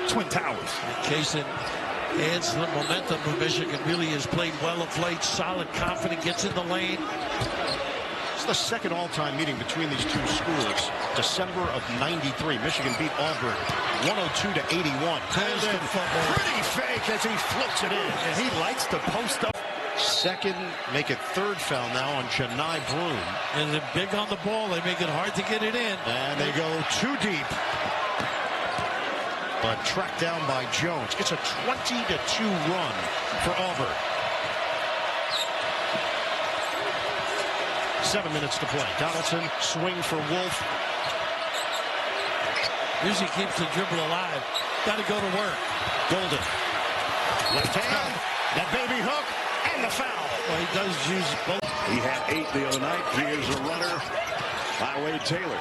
Twin Towers. Kaysen adds to the momentum of Michigan. Really has played well of late. Solid, confident, gets in the lane. It's the second all-time meeting between these two schools. December of '93. Michigan beat Auburn 102-81. Pretty fake as he flips it in. And he likes to post up. Second, make it third foul now on Janai Broom. And they're big on the ball. They make it hard to get it in. And they go too deep. But tracked down by Jones. It's a 20-2 run for Auburn. 7 minutes to play. Donaldson swing for Wolf. Usually keeps the dribble alive. Got to go to work. Goldin. Left hand. That baby hook. And the foul. Well, he does use both. He had 8 the other night. Here's a runner by Wade Taylor.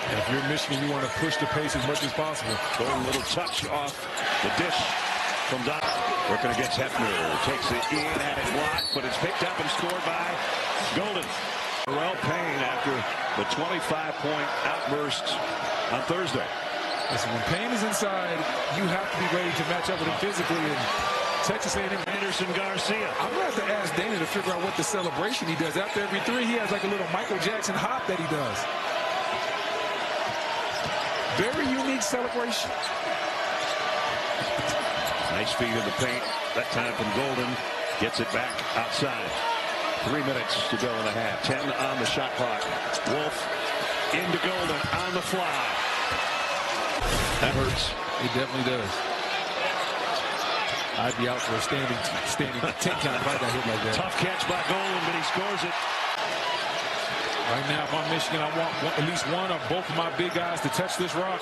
And if you're Michigan, you want to push the pace as much as possible. Go a little touch off the dish from Don. Working against Hefner. Takes it in, had it blocked, but it's picked up and scored by Goldin. Terrell Payne after the 25-point outburst on Thursday. Listen, when Payne is inside, you have to be ready to match up with him physically. And Texas A&M. Anderson Garcia. I'm going to have to ask Dana to figure out what the celebration he does. After every three, he has like a little Michael Jackson hop that he does. Very unique celebration. Nice feed in the paint. That time from Goldin. Gets it back outside. 3 minutes to go in the half. 10 on the shot clock. Wolf into Goldin on the fly. That hurts. It definitely does. I'd be out for a standing 10 count if I got hit like that. Tough catch by Goldin, but he scores it. Right now, if I'm Michigan, I want at least one or both of my big guys to touch this rock.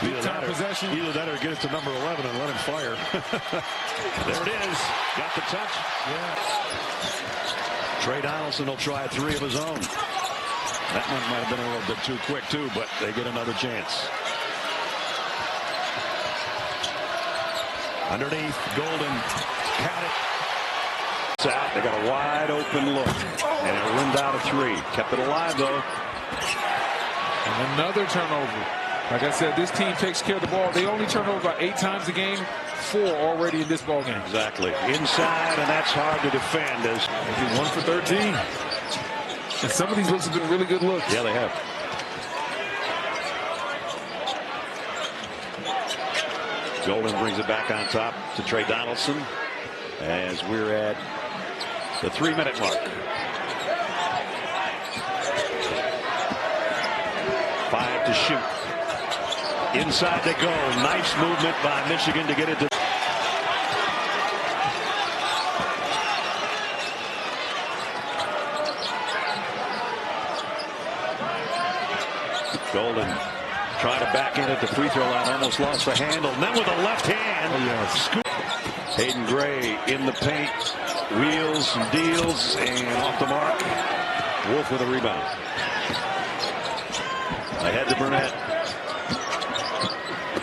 Big time possession. Either that or get it to number 11 and let him fire. There it is. Got the touch. Yeah. Trey Donaldson will try 3 of his own. That one might have been a little bit too quick, too, but they get another chance. Underneath, Goldin. Count it. It's out. They got a wide open look. And it rimmed out a 3. Kept it alive, though. And another turnover. Like I said, this team takes care of the ball. They only turn over about 8 times a game. 4 already in this ball game. Exactly. Inside, and that's hard to defend. As 1 for 13. And some of these looks have been really good looks. Yeah, they have. Goldin brings it back on top to Trey Donaldson as we're at the 3-minute mark. 5 to shoot. Inside they go. Nice movement by Michigan to get it to. Goldin trying to back in at the free throw line. Almost lost the handle. And then with a left hand. Scoop. Hayden Gray in the paint. Wheels and deals. And off the mark. Wolf with a rebound. Ahead to Burnett.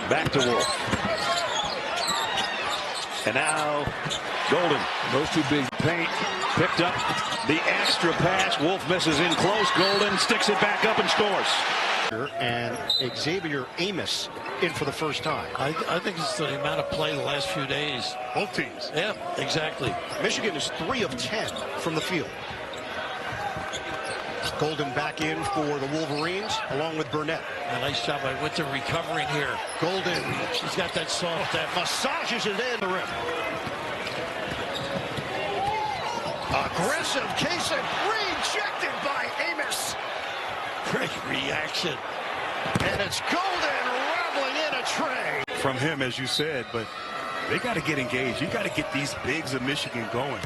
Back to Wolf. And now Goldin. Those two big paint. Picked up the extra pass. Wolf misses in close. Goldin sticks it back up and scores. And Xavier Amos in for the first time. I think it's the amount of play the last few days. Both teams. Yeah, exactly. Michigan is 3 of 10 from the field. Goldin back in for the Wolverines along with Burnett. A nice job by Winter recovering here. Goldin. He's got that soft massages it in the rim. Aggressive Kaysen rejected by Amos. Great reaction. And it's Goldin rattling in a tray. From him, as you said, but they got to get engaged. You got to get these bigs of Michigan going.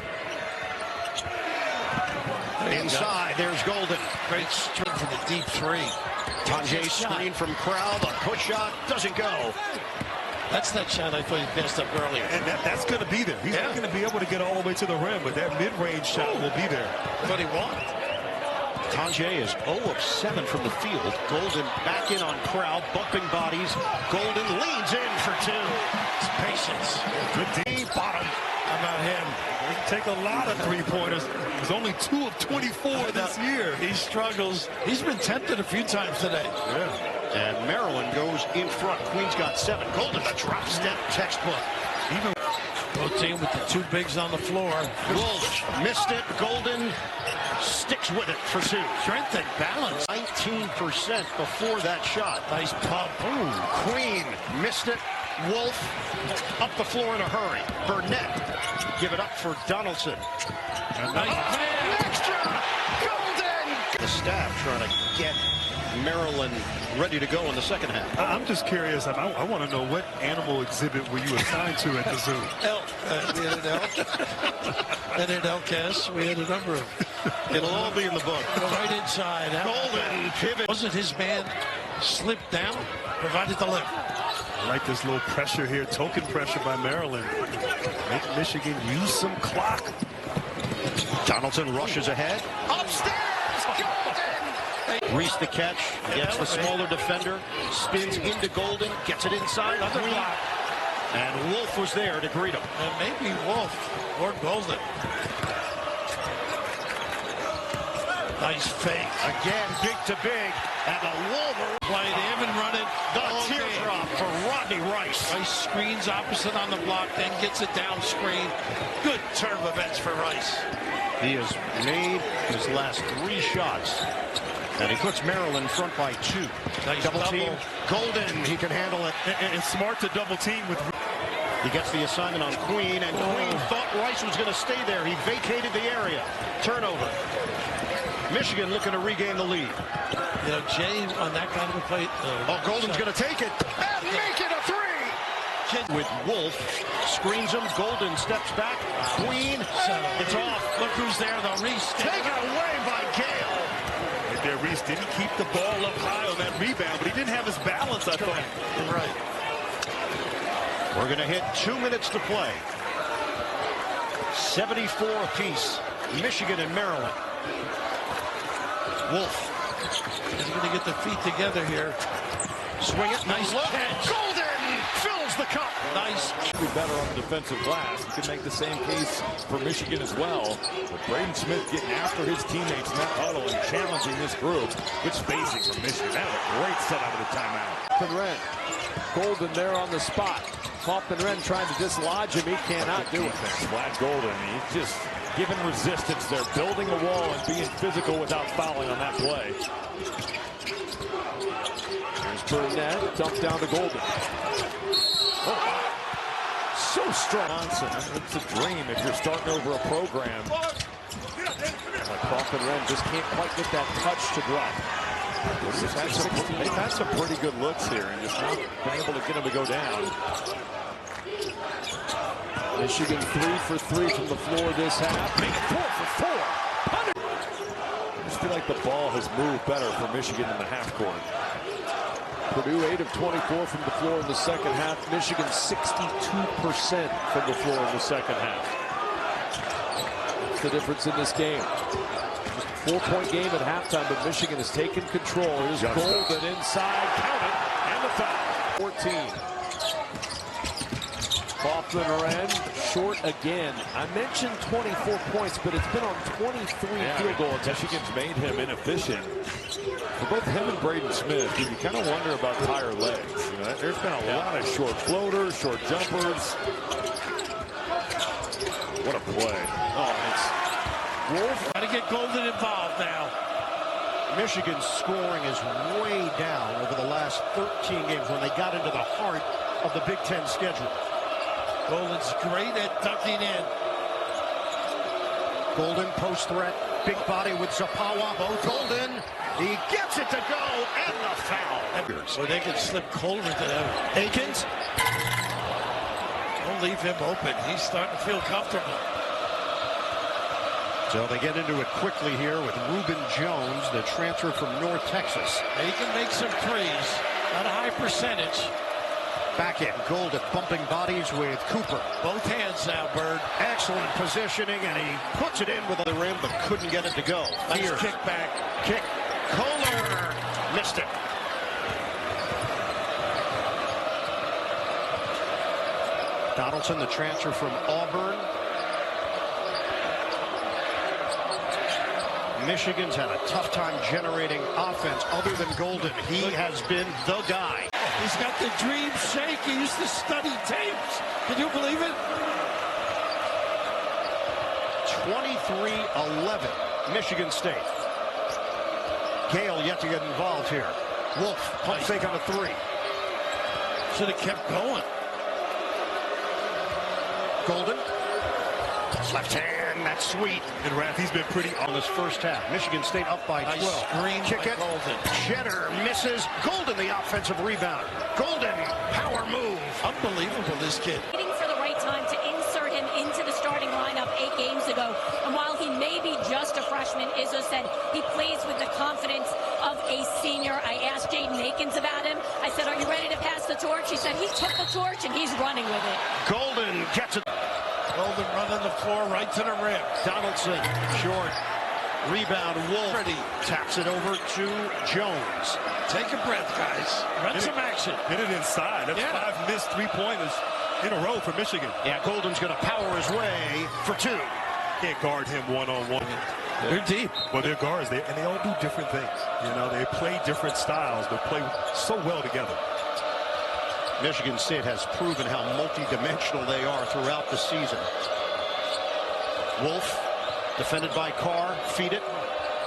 Inside, there's Goldin. Great string for the deep 3. Tanjay screen from Crowd. A push shot doesn't go. That's that shot I thought he passed up earlier. And that's going to be there. He's not going to be able to get all the way to the rim, but that mid-range shot will be there. What he wanted. Tanjay is 0 of 7 from the field. Goldin back in on Crowd, bumping bodies. Goldin leads in for 2. It's patience. Good deep bottom. How about him? He can take a lot of 3-pointers. He's only 2 of 24 this year. He struggles. He's been tempted a few times today. Yeah. And goes in front. Queen's got 7. Goldin, a drop step textbook. Even both team with the 2 bigs on the floor. Wolf missed it. Goldin sticks with it for 2. Strength and balance. 19% before that shot. Nice pump. Ooh, Queen missed it. Wolf up the floor in a hurry. Burnett give it up for Donaldson. A nice Extra! Goldin! The staff trying to get Maryland ready to go in the second half. I'm just curious. I want to know, what animal exhibit were you assigned to at the zoo? Elk. We had an elk. And an elk, yes. We had a number of. It'll all be in the book. Right inside. Goldin pivot. Wasn't his man slipped down? Provided the lift. I like this little pressure here, token pressure by Maryland. Make Michigan use some clock. Donaldson rushes ahead. Upstairs! Goldin! Reese the catch. Gets the smaller defender. Spins into Goldin. Gets it inside. Other block. And Wolf was there to greet him. And maybe Wolf or Goldin. Nice fake. Again, big to big. And the Wolverine Play. They haven't run it. The teardrop for Rodney Rice. Rice screens opposite on the block, then gets it down screen. Good turn of events for Rice. He has made his last 3 shots. And he puts Maryland in front by 2. Nice double team. Goldin, he can handle it. It's smart to double team with. He gets the assignment on Queen, and Queen thought Rice was going to stay there. He vacated the area. Turnover. Michigan looking to regain the lead. You know, Jay on that kind of a play. Goldin's going to take it and make it a 3. With Wolf, screens him. Goldin steps back. Queen, it's off. Look who's there, though. Reese. Taken away by Gale. Right there, Reese didn't keep the ball up high on that rebound, but he didn't have his balance, I thought. Right. We're going to hit 2 minutes to play. 74 apiece. Michigan and Maryland. Wolf. He's going to get the feet together here. Swing it. Nice catch. Goldin fills the cup. Nice. Be better on the defensive glass. You can make the same case for Michigan as well. But Braden Smith getting after his teammates in that huddle and challenging this group. Good spacing from Michigan. That was a great set out of the timeout. Wren. Goldin there on the spot. Wren trying to dislodge him. He cannot do it. Vlad Goldin, he's just giving resistance there, building a wall and being physical without fouling on that play. Here's Burnett, dumped down to Goldin. Oh, so strong. It's a dream if you're starting over a program. Wren just can't quite get that touch to drop. They've had some pretty good looks here and just not been able to get them to go down. Michigan 3 for 3 from the floor this half. Make it 4 for 4. I just feel like the ball has moved better for Michigan in the half court. Purdue 8 of 24 from the floor in the second half. Michigan 62% from the floor in the second half. That's the difference in this game. Just a 4-point game at halftime, but Michigan has taken control. Here's Goldin inside, count it, and the foul. 14. Wren short again. I mentioned 24 points, but it's been on 23 field goal attempts. Michigan's made him inefficient. For both him and Braden Smith, you kind of wonder about tired legs. You know, there's been a lot of short floaters, short jumpers. What a play. Oh, it's Wolf. Got to get Goldin involved now. Michigan's scoring is way down over the last 13 games when they got into the heart of the Big Ten schedule. Goldin's great at ducking in. Goldin post threat, big body with Zapawa. Both Goldin, he gets it to go, and the foul. So they can slip Colbert to them. Akins. Don't leave him open. He's starting to feel comfortable. So they get into it quickly here with Reuben Jones, the transfer from North Texas. He can make some threes. Not a high percentage. Back in, Goldin bumping bodies with Cooper. Both hands now, Bird. Excellent positioning, and he puts it in with the rim, but couldn't get it to go. Nice Here, kick back. kick. Kohler missed it. Donaldson, the transfer from Auburn. Michigan's had a tough time generating offense other than Goldin. He has been the guy. He's got the dream shake. He used to study tapes. Can you believe it? 23-11, Michigan State. Gale yet to get involved here. Wolf, pump fake on a three. Should have kept going. Goldin. Left hand, that's sweet. And Raph, he's been pretty On this first half. Michigan State up by 12. Nice screen Kick by it. Goldin. Jeter misses. Goldin the offensive rebound. Goldin, power move. Unbelievable, this kid. Waiting for the right time to insert him into the starting lineup 8 games ago. And while he may be just a freshman, Izzo said he plays with the confidence of a senior. I asked Jaden Akins about him. I said, are you ready to pass the torch? He said he took the torch and he's running with it. Goldin gets it. Goldin running the floor right to the rim. Donaldson, short. Rebound, Wolf. Taps it over to Jones. Take a breath, guys. Run some action. Hit it inside. That's 5 missed three-pointers in a row for Michigan. Yeah, Goldin's going to power his way for 2. Can't guard him one-on-one. They're deep. Well, they're guards, and they all do different things. You know, they play different styles, but play so well together. Michigan State has proven how multi-dimensional they are throughout the season. Wolf, defended by Carr, feed it.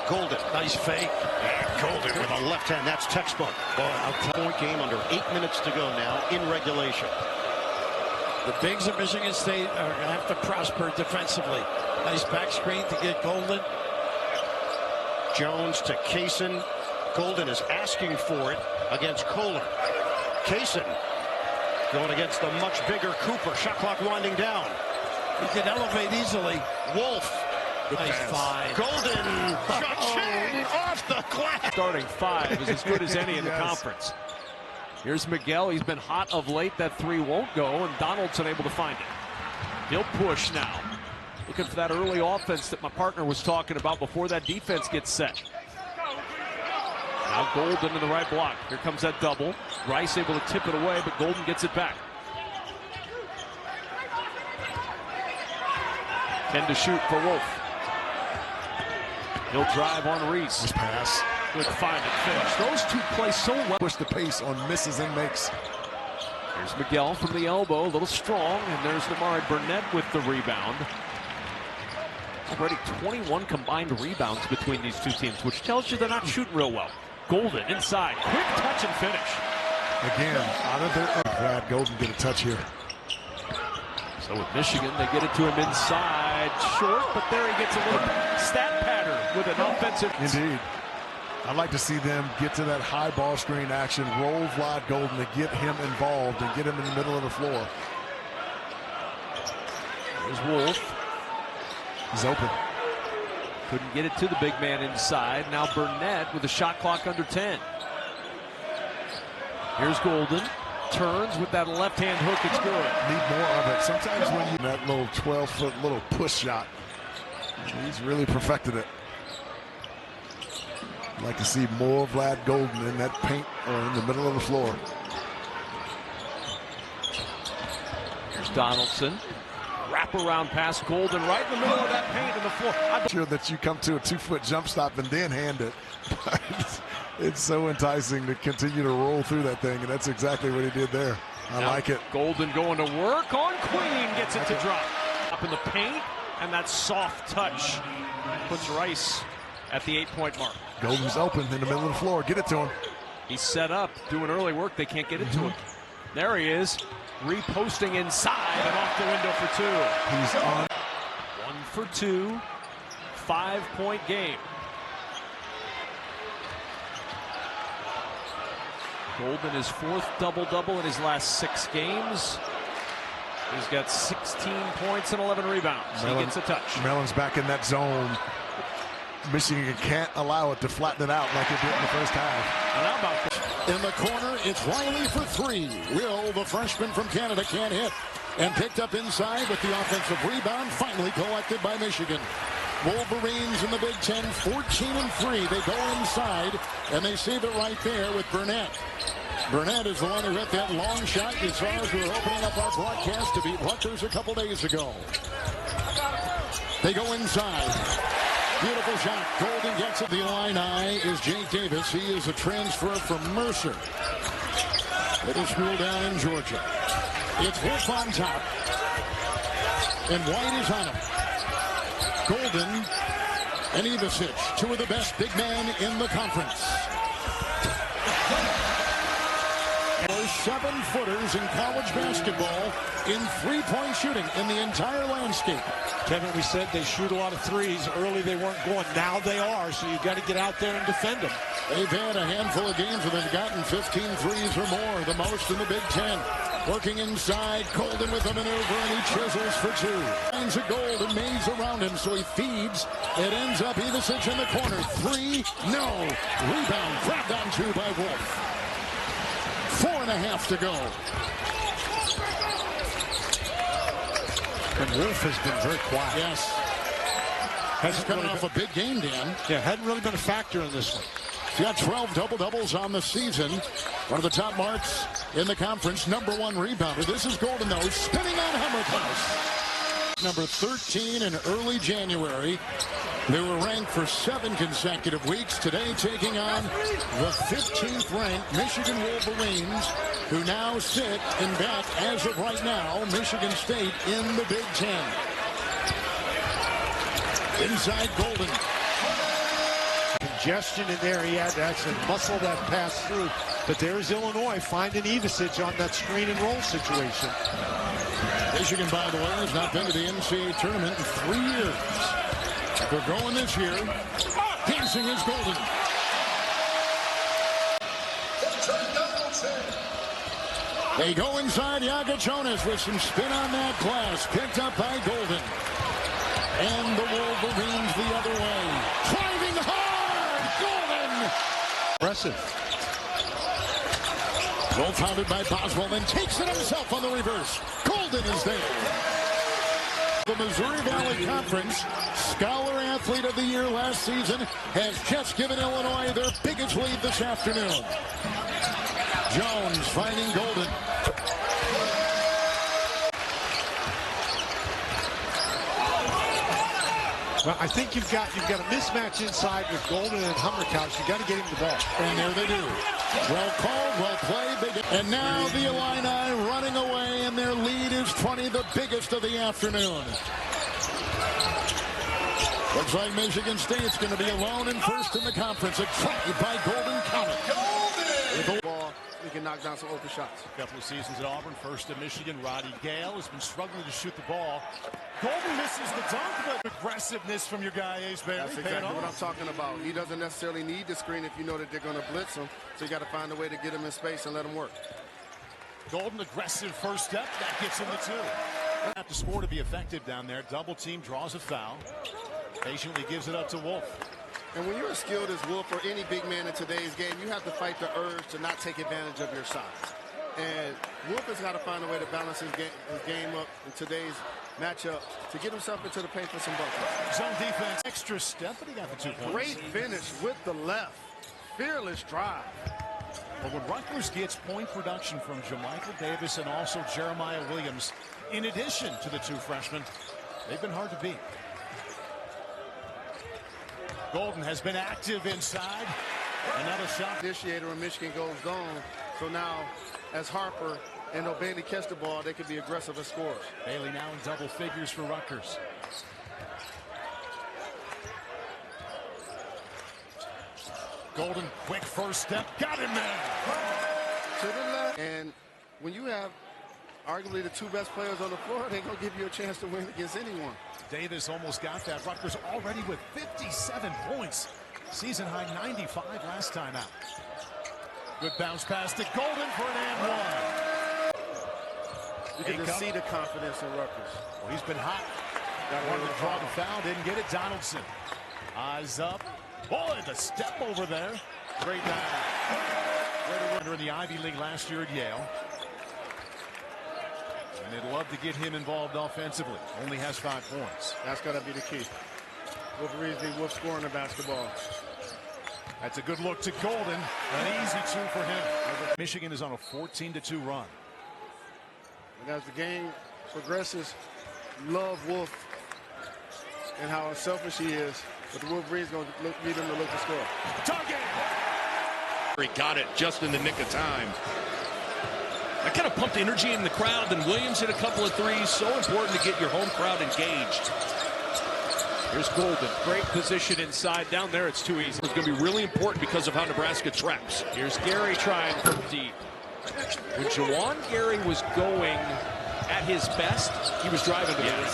Goldin, Nice fake. and Goldin with a left hand. That's textbook. Point game under 8 minutes to go now in regulation. The bigs of Michigan State are going to have to prosper defensively. Nice back screen to get Goldin. Jones to Kaysen. Goldin is asking for it against Kohler. Kaysen going against the much bigger Cooper. Shot clock winding down. He can elevate easily. Wolf. Nice find. Goldin. Cha-ching off the glass. Starting 5 is as good as any in the conference. Here's Miguel. He's been hot of late. That 3 won't go, and Donaldson able to find it. He'll push now. Looking for that early offense that my partner was talking about before that defense gets set. Now Goldin in the right block. Here comes that double. Rice able to tip it away, but Goldin gets it back. 10 to shoot for Wolf. He'll drive on Reese. Nice pass. Good find and finish. Those two play so well. Push the pace on misses and makes. There's Miguel from the elbow, a little strong, and there's Damari Burnett with the rebound. Already 21 combined rebounds between these two teams, which tells you they're not shooting real well. Goldin inside, quick touch and finish. Again, out of their glad Goldin get a touch here. So with Michigan, they get it to him inside, short, but there he gets a little stat pattern with an offensive. Indeed. I'd like to see them get to that high ball screen action, roll Vlad Goldin to get him involved and get him in the middle of the floor. There's Wolf. He's open. Couldn't get it to the big man inside. Now Burnett with the shot clock under 10. Here's Goldin. Turns with that left-hand hook. It's good. Need more of it. Sometimes when you that little 12-foot little push shot, he's really perfected it. I'd like to see more Vlad Goldin in that paint or in the middle of the floor. Here's Donaldson. Wrap around past Goldin right in the middle of that paint in the floor. I'm sure that you come to a 2-foot jump stop and then hand it. It's so enticing to continue to roll through that thing, and that's exactly what he did there. I like it. Goldin going to work on Queen. Gets it to drop. Up in the paint, and that soft touch puts Rice at the 8-point mark. Goldin's open in the middle of the floor. Get it to him. He's set up, doing early work. They can't get it to him. There he is, reposting inside and off the window for 2. He's on. 1 for 2, 5-point game. Goldin his 4th double-double in his last 6 games. He's got 16 points and 11 rebounds. He gets a touch. Mellon's back in that zone. Michigan can't allow it to flatten it out like it did in the first half. And how about this? In the corner, it's Riley for 3. Will, the freshman from Canada, can't hit. And picked up inside with the offensive rebound, finally collected by Michigan. Wolverines in the Big Ten, 14-3. They go inside, and they save it right there with Burnett. Burnett is the one who hit that long shot you saw as we were opening up our broadcast to beat Rutgers a couple days ago. They go inside. Beautiful shot. Goldin gets it. The Illini is Jake Davis. He is a transfer from Mercer. Middle school down in Georgia. It's Wolf on top. And White is on him. Goldin and Ivasic, two of the best big men in the conference. Seven-footers in college basketball in three-point shooting in the entire landscape. Kevin, we said they shoot a lot of threes. Early they weren't going. Now they are, so you've got to get out there and defend them. They've had a handful of games where they've gotten 15 threes or more, the most in the Big Ten. Working inside, Goldin with the maneuver, and he chisels for two. Finds a goal and maze around him, so he feeds. It ends up Ivasic in the corner. Three, no. Rebound, grabbed onto by Wolf. 4.5 to go. And Wolf has been very quiet. Yes. He's coming off a big game, Dan. Yeah, hadn't really been a factor in this one. He's got 12 double-doubles on the season. One of the top marks in the conference. #1 rebounder. This is Goldin, though, spinning on Hammerklaus. Number 13 in early January. They were ranked for 7 consecutive weeks. Today taking on the 15th ranked Michigan Wolverines, who now sit in back, as of right now, Michigan State in the Big Ten. Inside Goldin. Congestion in there. He had to actually muscle that pass through. But there's Illinois finding Ivasic on that screen and roll situation. Michigan, by the way, has not been to the NCAA tournament in 3 years. They're going this year. Dancing is Goldin. They go inside. Yagachonis with some spin on that glass. Picked up by Goldin. And the Wolverines the other way. Driving hard. Goldin. Impressive. Well founded by Boswell, then takes it himself on the reverse. Goldin is there. The Missouri Valley Conference Scholar Athlete of the Year last season has just given Illinois their biggest lead this afternoon. Jones finding Goldin. Well, I think you've got a mismatch inside with Goldin and Hammerklaus. You got to get him the ball. And there they do. Well called, well played. And now the Illini running away, and their lead is 20, the biggest of the afternoon. Looks like Michigan State's going to be alone in first in the conference. A try by Goldin Comet. With the ball, we can knock down some open shots. A couple of seasons at Auburn, first at Michigan. Roddy Gale has been struggling to shoot the ball. Goldin misses the dunk, but aggressiveness from your guy, Ace Bailey. That's exactly what I'm talking about. He doesn't necessarily need the screen if you know that they're going to blitz him. So you got to find a way to get him in space and let him work. Goldin, aggressive first step. That gets him the two. Have to score to be effective down there. Double team, draws a foul. Patiently gives it up to Wolf. And when you're as skilled as Wolf or any big man in today's game, you have to fight the urge to not take advantage of your size. And Wolf has got to find a way to balance his game up in today's matchup to get himself into the paint for some buckets. Zone defense, extra step, but he got the 2 points. Great finish with the left. Fearless drive. But when Rutgers gets point production from Jamichael Davis and also Jeremiah Williams, in addition to the 2 freshmen, they've been hard to beat. Goldin has been active inside. Another shot. Initiator when Michigan goes zone. So now, as Harper and O'Bailey catch the ball, they can be aggressive as scorers. Bailey now in double figures for Rutgers. Goldin, quick first step, got him there. To the left. And when you have arguably the 2 best players on the floor, they're going to give you a chance to win against anyone. Davis almost got that. Rutgers already with 57 points. Season high 95 last time out. Good bounce pass to Goldin for an and one. You can just see the confidence in Rutgers. Well, he's been hot. Wanted to draw the foul, didn't get it. Donaldson. Eyes up. Boy, the step over there. Great down. In the Ivy League last year at Yale. And they'd love to get him involved offensively. Only has 5 points. That's got to be the key. Wolverines need Wolf scoring the basketball. That's a good look to Goldin. An easy 2 for him. Michigan is on a 14-2 run. And as the game progresses, love Wolf and how unselfish he is. But the Wolverines going to need them to look to score. Target! He got it just in the nick of time. That kind of pumped energy in the crowd. Then Williams hit a couple of threes. So important to get your home crowd engaged. Here's Goldin. Great position inside. Down there, it's too easy. It's going to be really important because of how Nebraska traps. Here's Gary trying from deep. When Jawan Gary was going at his best, he was driving to the rim.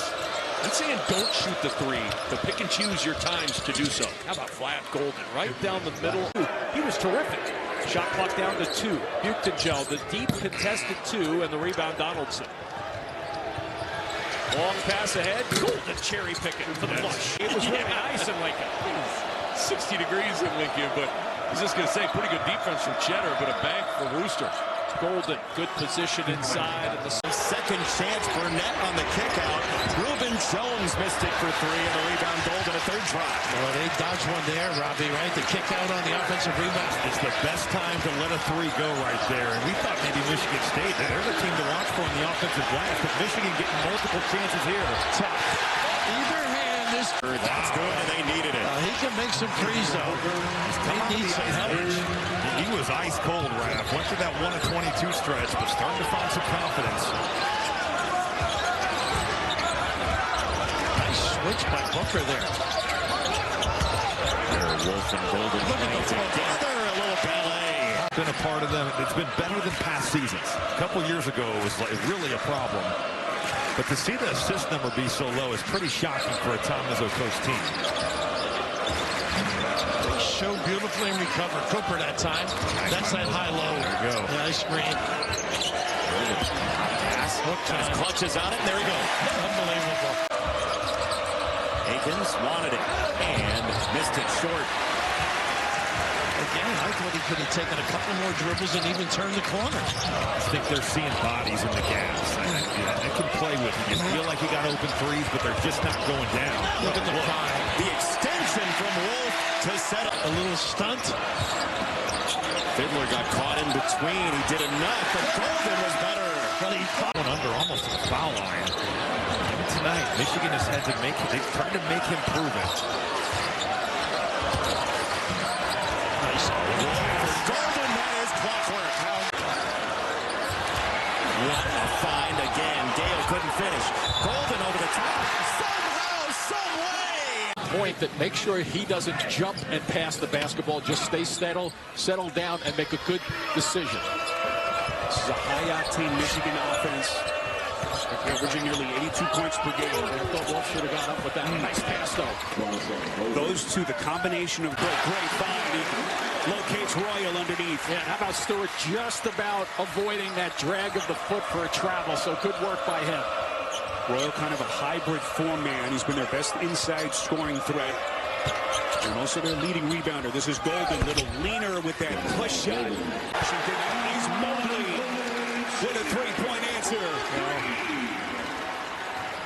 I'm saying don't shoot the three, but pick and choose your times to do so. How about flat Goldin right down the middle? He was terrific. Shot clock down to 2. Buchtengel, the deep contested 2, and the rebound Donaldson. Long pass ahead. Goldin cherry picking for the flush. It was really nice in Lincoln. 60 degrees in Lincoln, but I was just going to say pretty good defense from Cheddar, but a bank for Rooster. Goldin, good position inside. And the second chance for net on the kick out. Reuben Jones missed it for 3, and the rebound Goldin a third try. Well, they dodged one there, Robbie, right? The kick out on the offensive rebound. It's the best time to let a 3 go right there. And we thought maybe Michigan State, they're the team to watch for in the offensive glass, but Michigan getting multiple chances here. Tough. Either hand is... That's good, and they needed it. He can make some threes, though. They need some help. He was ice cold, Raph. Went to that 1 of 22 stretch, but starting to find some confidence. Nice switch by Booker there. Wolf and Goldin playing together, a little ballet. Been a part of them. It's been better than past seasons. A couple years ago, it was really a problem. But to see the assist number be so low is pretty shocking for a Tom Izzo coach team. So beautifully recovered. Cooper that time. That's that high-low. There you go. Nice screen. Pass. Clutches on it. There he goes. Unbelievable. Akins wanted it and missed it short. Again, I thought he could have taken a couple more dribbles and even turned the corner. I think they're seeing bodies in the gaps. They can play with it. You feel like he got open threes, but they're just not going down. Look at the prime. The extension from Wolf to set up a little stunt. Fiddler got caught in between. He did enough, but Goldin was better. But he fought under almost to the foul line. Even tonight, Michigan has had to make it. They've tried to make him prove it. Nice. Goldin, that is clockwork. What a find again. Gale couldn't finish. Goldin over the top. Somehow, some way. Point that make sure he doesn't jump and pass the basketball. Just stay settle down, and make a good decision. This is a high-octane Michigan offense. Averaging nearly 82 points per game. I thought Wolf should have gone up with that. Nice pass, though. Those two, the combination of great find. He locates Royal underneath. Yeah, how about Stewart just about avoiding that drag of the foot for a travel, so good work by him. Royal kind of a hybrid form man. He's been their best inside scoring threat. And also their leading rebounder. This is Goldin, a little leaner with that push shot. Washington is Mobley with a three-point answer.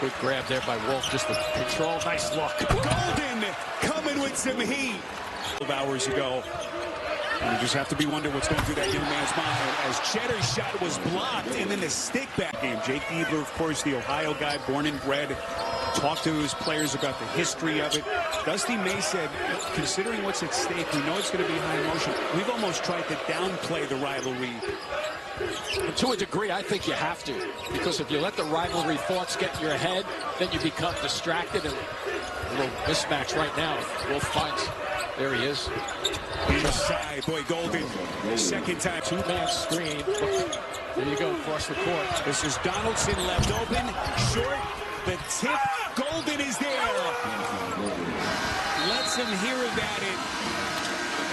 Good grab there by Wolf, just the control. Nice look. Goldin coming with some heat. 12 hours ago. And you just have to be wondering what's going through that young man's mind as Cheddar's shot was blocked, and then the stick back game. Jake Diebler, of course, the Ohio guy, born and bred, talked to his players about the history of it. Dusty May said, considering what's at stake, we know it's going to be high emotion. We've almost tried to downplay the rivalry. To a degree, I think you have to, because if you let the rivalry thoughts get in your head, then you become distracted, and a little mismatch right now. Wolf finds, there he is. Inside, boy, Goldin, second time. Two-man screen. There you go, across the court. This is Donaldson left open, short, the tip. Goldin is there. Lets him hear about it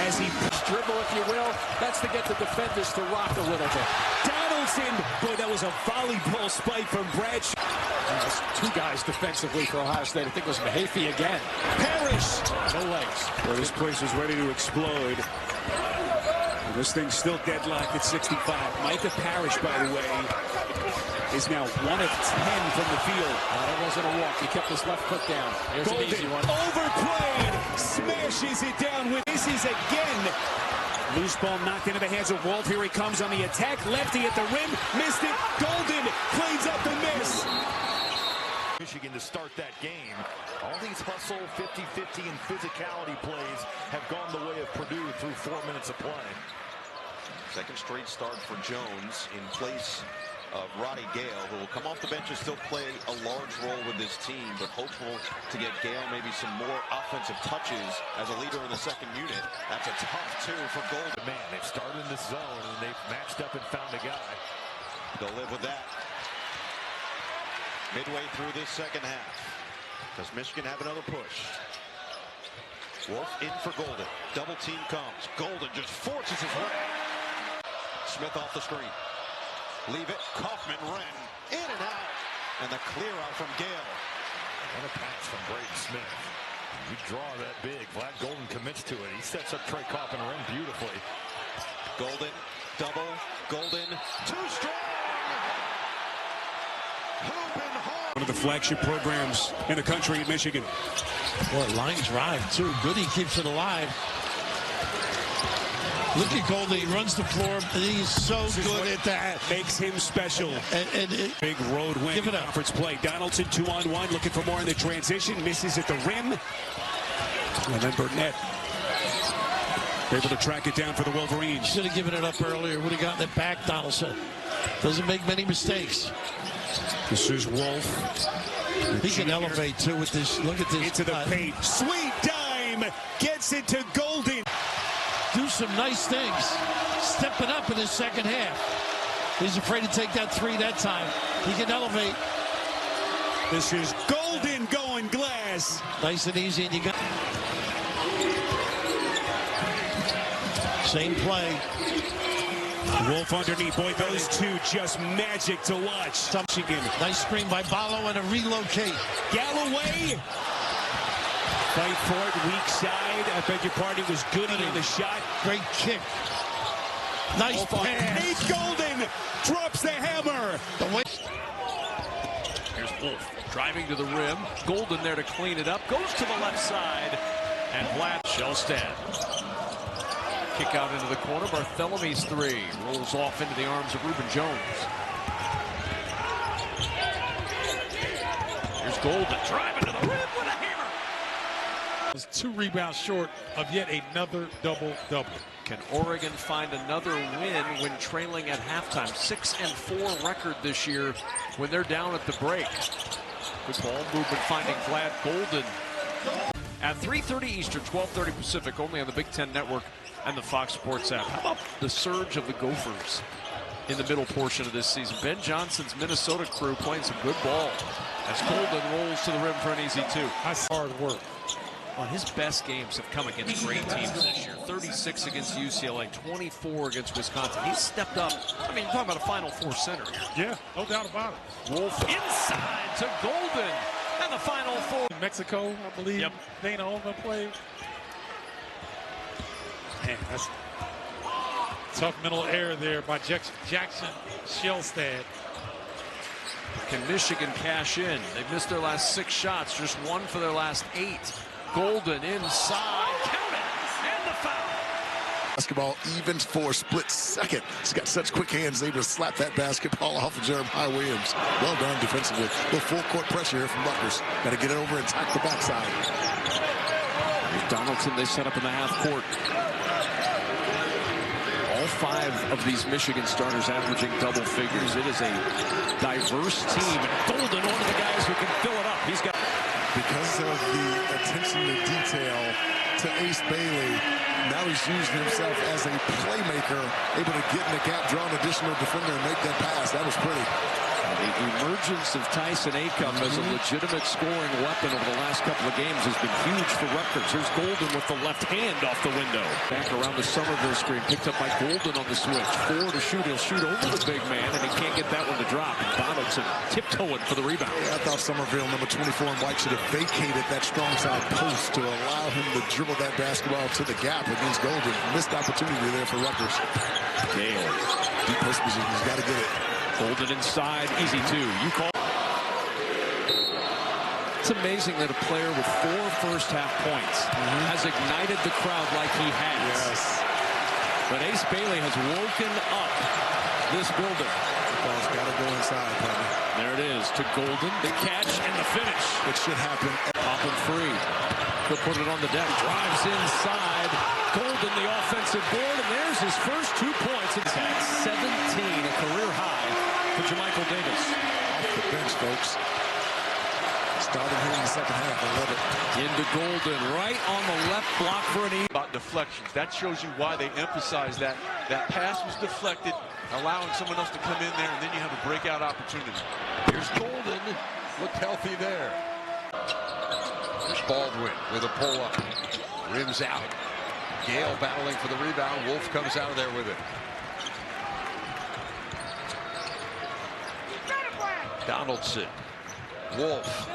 as he dribble, if you will. That's to get the defenders to rock a little bit. Donaldson, boy, that was a volleyball spike from Bradshaw. Two guys defensively for Ohio State. I think it was Mahaffey again. Parrish. No legs. Well, this place is ready to explode. And this thing's still deadlocked at 65. Micah Parrish, by the way, is now 1 of 10 from the field. That wasn't a walk. He kept his left foot down. Here's an easy one. Overplayed. Smashes it down with misses again. Loose ball knocked into the hands of Walt. Here he comes on the attack. Lefty at the rim. Missed it. Goldin cleans up the miss. Michigan to start that game. All these hustle, 50-50, and physicality plays have gone the way of Purdue through 4 minutes of play. Second straight start for Jones in place of Roddy Gale, who will come off the bench and still play a large role with this team, but hopeful to get Gale maybe some more offensive touches as a leader in the second unit. That's a tough two for Goldin. Man, they've started in this zone and they've matched up and found a guy. They'll live with that. Midway through this second half. Does Michigan have another push? Wolf in for Goldin. Double team comes. Goldin just forces his way. Smith off the screen. Leave it. Kaufman, Wren, in and out. And the clear out from Gale. And a pass from Braden Smith. You draw that big. Vlad Goldin commits to it. He sets up Trey Kaufman, Wren beautifully. Goldin, double. Goldin, too strong. One of the flagship programs in the country at Michigan. Boy, line drive, too. Goody keeps it alive. Look at Goldin. He runs the floor. He's so good at that. Makes him special. Big road win. Give it up. Conference play. Donaldson 2-on-1. Looking for more in the transition. Misses at the rim. And then Burnett able to track it down for the Wolverines. Should have given it up earlier. Would have gotten it back, Donaldson. Doesn't make many mistakes. This is Wolf. He can elevate, too, with this. Look at this. Into the paint. Sweet dime. Gets it to Goldin. Do some nice things. Stepping up in his second half. He's afraid to take that three that time. He can elevate. This is Goldin going glass. Nice and easy, and you got same play. Wolf underneath. Boy, those two just magic to watch. Michigan. Nice screen by Ballo and a relocate. Galloway. Fight for it, weak side. I beg your pardon, was good in the shot. Great kick. Nice pass. Nate Goldin drops the hammer. Here's Wolf driving to the rim. Goldin there to clean it up. Goes to the left side. And Vlad Shellstad. Kick out into the corner. Barthelomew's three. Rolls off into the arms of Reuben Jones. Here's Goldin driving to the rim with a hammer. 2 rebounds short of yet another double-double. Can Oregon find another win when trailing at halftime? 6-4 record this year when they're down at the break. Good ball movement finding Vlad Goldin. At 3:30 Eastern, 12:30 Pacific, only on the Big Ten Network and the Fox Sports app. How about the surge of the Gophers in the middle portion of this season? Ben Johnson's Minnesota crew playing some good ball as Goldin rolls to the rim for an easy two. That's hard work. Well, his best games have come against great teams this year. 36 against UCLA, 24 against Wisconsin. He's stepped up. I mean, you're talking about a Final Four center. Yeah, no doubt about it. Wolf inside to Goldin. And the Final Four. Mexico, I believe. Yep. Dana Olga played. Man, that's tough mental error there by Jackson Shellstad. Can Michigan cash in? They've missed their last 6 shots, just 1 for their last 8. Goldin inside, count it, and the foul. Basketball even for a split second. He's got such quick hands, able to slap that basketball off of Jeremiah Williams. Well done defensively. The full court pressure here from Rutgers. Got to get it over and attack the backside. Here's Donaldson, they set up in the half court. All 5 of these Michigan starters averaging double figures. It is a diverse team. Goldin, one of the guys who can fill it up. He's got. Because of the attention to detail to Ace Bailey, now he's using himself as a playmaker, able to get in the gap, draw an additional defender, and make that pass. That was pretty. The emergence of Tyson Acuff as a legitimate scoring weapon over the last couple of games has been huge for Rutgers. Here's Goldin with the left hand off the window. Back around the Somerville screen, picked up by Goldin on the switch. 4 to shoot. He'll shoot over the big man, and he can't get that one to drop. And Donaldson tiptoeing for the rebound. Yeah, I thought Somerville, number 24 in white, should have vacated that strong side post to allow him to dribble that basketball to the gap against Goldin. Missed opportunity there for Rutgers. Gale. Deep post position. He's got to get it. Goldin inside, easy two. You call. It's amazing that a player with 4 first-half points has ignited the crowd like he has. Yes. But Ace Bailey has woken up this building. Ball's got to go inside, partner. There it is to Goldin. The catch and the finish. It should happen. Popping free. He'll put it on the deck. Drives inside. Goldin, the offensive board, and there's his first 2 points. It's at 17, a career high for Jermichael Davis. Off the bench, folks. Starting here in the second half. I love it. Into Goldin, right on the left block for an E. About deflections. That shows you why they emphasize that. That pass was deflected, allowing someone else to come in there, and then you have a breakout opportunity. Here's Goldin. Looked healthy there. Here's Baldwin with a pull-up. Rims out. Gale battling for the rebound. Wolf comes out of there with it. Donaldson. Wolf.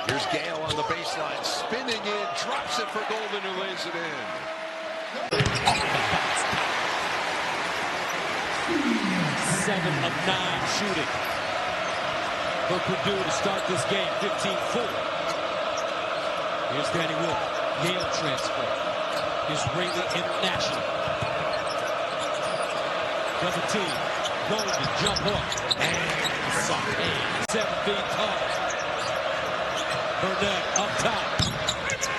Here's Gale on the baseline. Spinning in. Drops it for Goldin, who lays it in. 7 of 9 shooting for Purdue to start this game. 15-4. Here's Danny Wolf. Yale transfer. Israeli international. Double team. Goldin, jump hook. And soft hand. 7 feet tall. Burnett up top.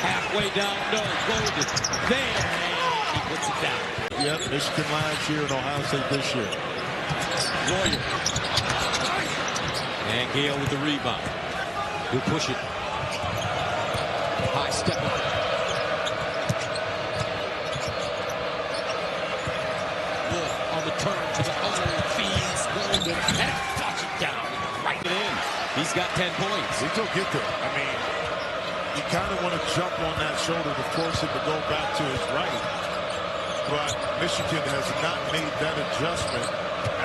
Halfway down, no. Goldin. There. And he puts it down. Yep, Michigan last year and Ohio State this year. Lawyer. And Gale with the rebound. He'll push it. High stepper. Wolf on the turn to the other. Feeds Goldin. And touchdown. Right in. He's got 10 points. He'll get there. I mean, you kind of want to jump on that shoulder to force it to go back to his right. But Michigan has not made that adjustment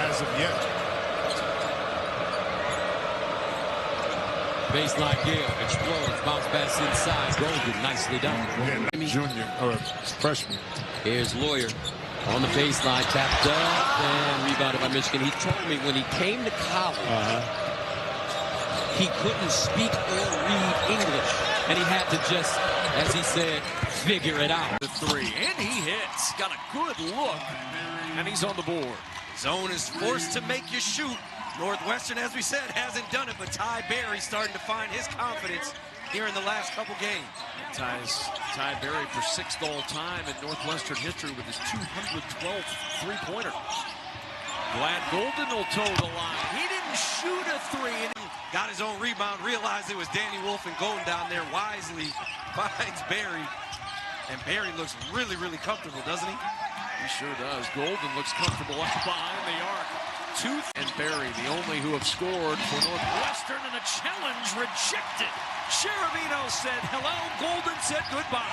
as of yet. Baseline Gale explodes, bounce pass inside. Goldin nicely done. Junior or freshman. Here's Lawyer on the baseline, tapped up and rebounded by Michigan. He told me when he came to college, he couldn't speak or read English, and he had to just, as he said, figure it out. The 3, and he hits. Got a good look, and he's on the board. Zone is forced to make you shoot. Northwestern, as we said, hasn't done it, but Ty Berry starting to find his confidence here in the last couple games. Ty Berry for 6th all-time in Northwestern history with his 212th three-pointer. Glad Goldin will toe the line. He didn't shoot a 3. And got his own rebound, realized it was Danny Wolf and Goldin down there. Wisely finds Berry. And Berry looks really, really comfortable, doesn't he? He sure does. Goldin looks comfortable up behind the arc. Tooth and Berry, the only who have scored for Northwestern, and a challenge rejected. Cherubino said hello. Goldin said goodbye.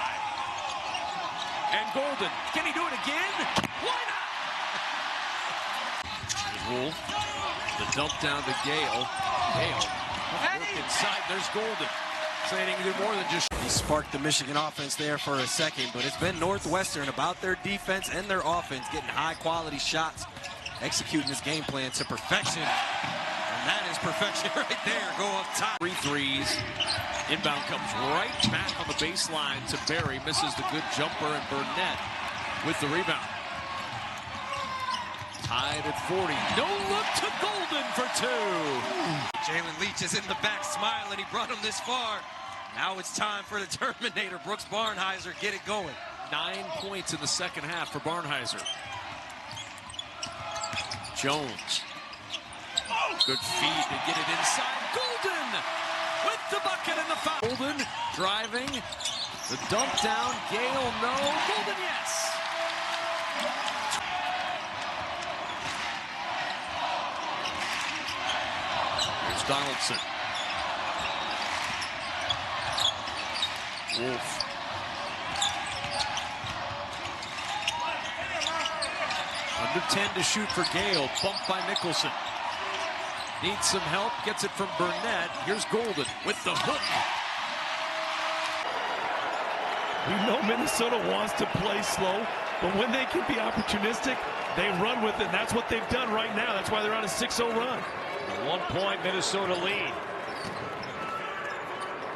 And Goldin, can he do it again? Why not? Wolf, the dump down to Gale. Gale, look inside. There's Goldin. Saying he can do more than just. He sparked the Michigan offense there for a second, but it's been Northwestern about their defense and their offense, getting high-quality shots, executing this game plan to perfection. And that is perfection right there. Go up top. 3 threes. Inbound comes right back on the baseline to Berry. Misses the good jumper, and Burnett with the rebound. Tied at 40. No look to Goldin for 2. Jalen Leach is in the back smiling. He brought him this far. Now it's time for the Terminator, Brooks Barnhizer. Get it going. 9 points in the second half for Barnhizer. Jones. Good feed to get it inside. Goldin with the bucket and the foul. Goldin driving. The dump down. Gale, no. Goldin, yes. Here's Donaldson. Wolf. Under 10 to shoot for Gale. Bumped by Nicholson. Needs some help. Gets it from Burnett. Here's Goldin with the hook. We know Minnesota wants to play slow, but when they can be opportunistic, they run with it. And that's what they've done right now. That's why they're on a 6-0 run. A 1-point Minnesota lead.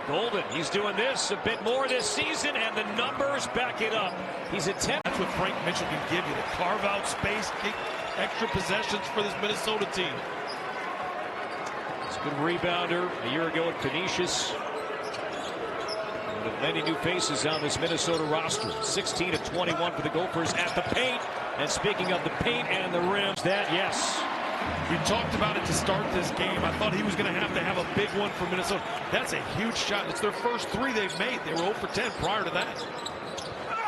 Goldin, he's doing this a bit more this season, and the numbers back it up. He's attempting. That's what Frank Mitchell can give you, to carve out space, extra possessions for this Minnesota team. It's a good rebounder a year ago at Canisius. One of many new faces on this Minnesota roster. 16 of 21 for the Gophers at the paint. And speaking of the paint and the rims, that, yes. We talked about it to start this game. I thought he was going to have a big one for Minnesota. That's a huge shot. It's their first three they've made. They were 0 for 10 prior to that.